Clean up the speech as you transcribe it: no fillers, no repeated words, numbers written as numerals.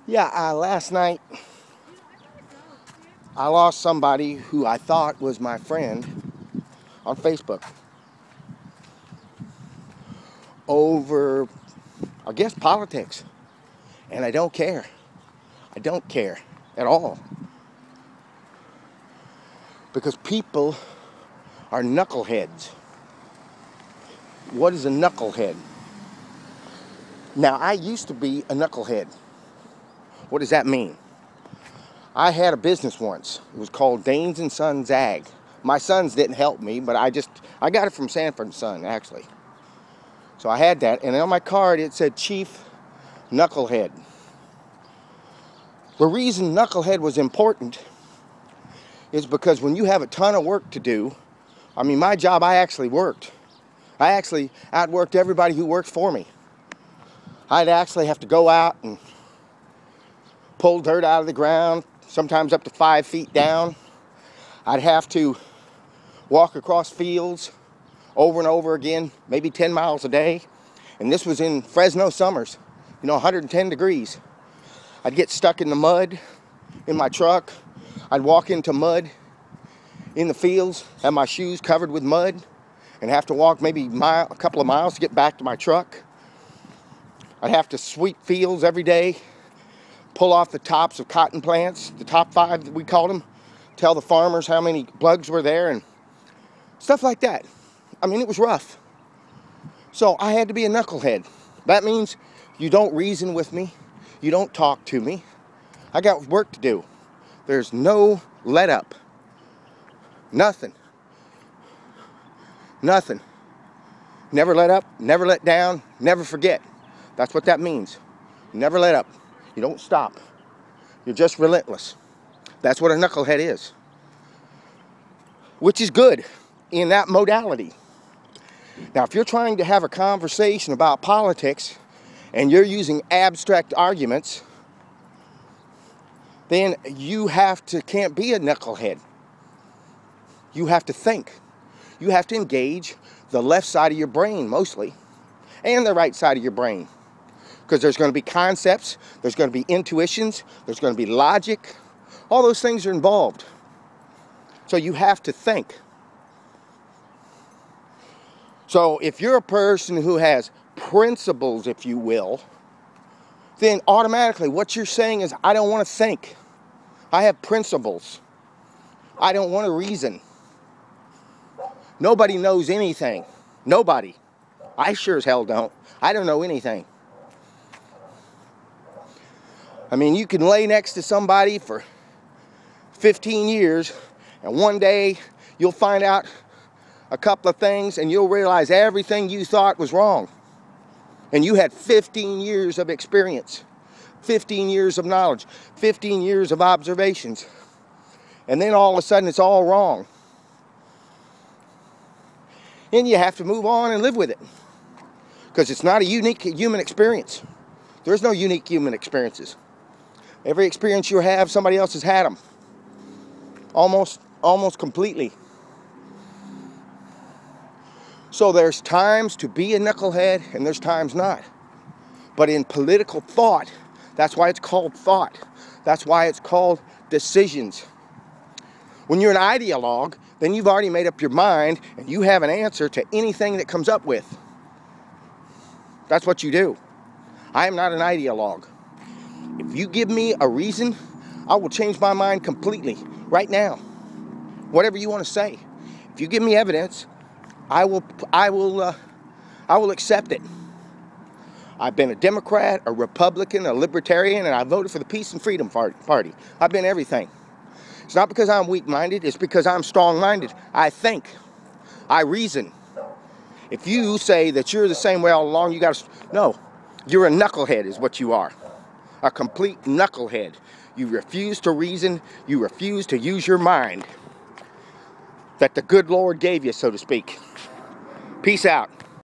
Yeah, last night I lost somebody who I thought was my friend on Facebook over, I guess, politics. And I don't care. I don't care at all. Because people are knuckleheads. What is a knucklehead? Now, I used to be a knucklehead. What does that mean? I had a business once. It was called Danes and Sons Ag. My sons didn't help me, but I got it from Sanford & Son, actually. So I had that, and on my card it said Chief Knucklehead. The reason knucklehead was important is because when you have a ton of work to do, I mean, my job, I actually worked. I actually outworked everybody who worked for me. I'd actually have to go out and pull dirt out of the ground, sometimes up to 5 feet down. I'd have to walk across fields over and over again, maybe 10 miles a day. And this was in Fresno summers, 110 degrees. I'd get stuck in the mud in my truck. I'd walk into mud in the fields, have my shoes covered with mud, and have to walk maybe a couple of miles to get back to my truck. I'd have to sweep fields every day, pull off the tops of cotton plants, the top 5 that we called them, tell the farmers how many bugs were there and stuff like that. I mean, it was rough. So I had to be a knucklehead. That means you don't reason with me. You don't talk to me. I got work to do. There's no let up. Nothing. Nothing. Never let up, never let down, never forget. That's what that means. Never let up. You don't stop. You're just relentless. That's what a knucklehead is. Which is good in that modality. Now, if you're trying to have a conversation about politics and you're using abstract arguments, then you can't be a knucklehead. You have to think. You have to engage the left side of your brain mostly, and the right side of your brain. Because there's going to be concepts, there's going to be intuitions, there's going to be logic. All those things are involved. So you have to think. So if you're a person who has principles, if you will, then automatically what you're saying is, I don't want to think. I have principles. I don't want to reason. Nobody knows anything. Nobody. I sure as hell don't. I don't know anything. I mean, you can lay next to somebody for 15 years, and one day you'll find out a couple of things, and you'll realize everything you thought was wrong. And you had 15 years of experience, 15 years of knowledge, 15 years of observations. And then all of a sudden it's all wrong. And you have to move on and live with it. Because it's not a unique human experience. There's no unique human experiences. Every experience you have, somebody else has had them. Almost completely. So there's times to be a knucklehead and there's times not. But in political thought, that's why it's called thought. That's why it's called decisions. When you're an ideologue, then you've already made up your mind and you have an answer to anything that comes up with. That's what you do. I am not an ideologue. If you give me a reason, I will change my mind completely right now. Whatever you want to say. If you give me evidence, I will accept it. I've been a Democrat, a Republican, a Libertarian, and I voted for the Peace and Freedom Party. I've been everything. It's not because I'm weak-minded, it's because I'm strong-minded. I think. I reason. If you say that you're the same way all along, no. You're a knucklehead is what you are. A complete knucklehead. You refuse to reason. You refuse to use your mind that the good Lord gave you, so to speak. Peace out.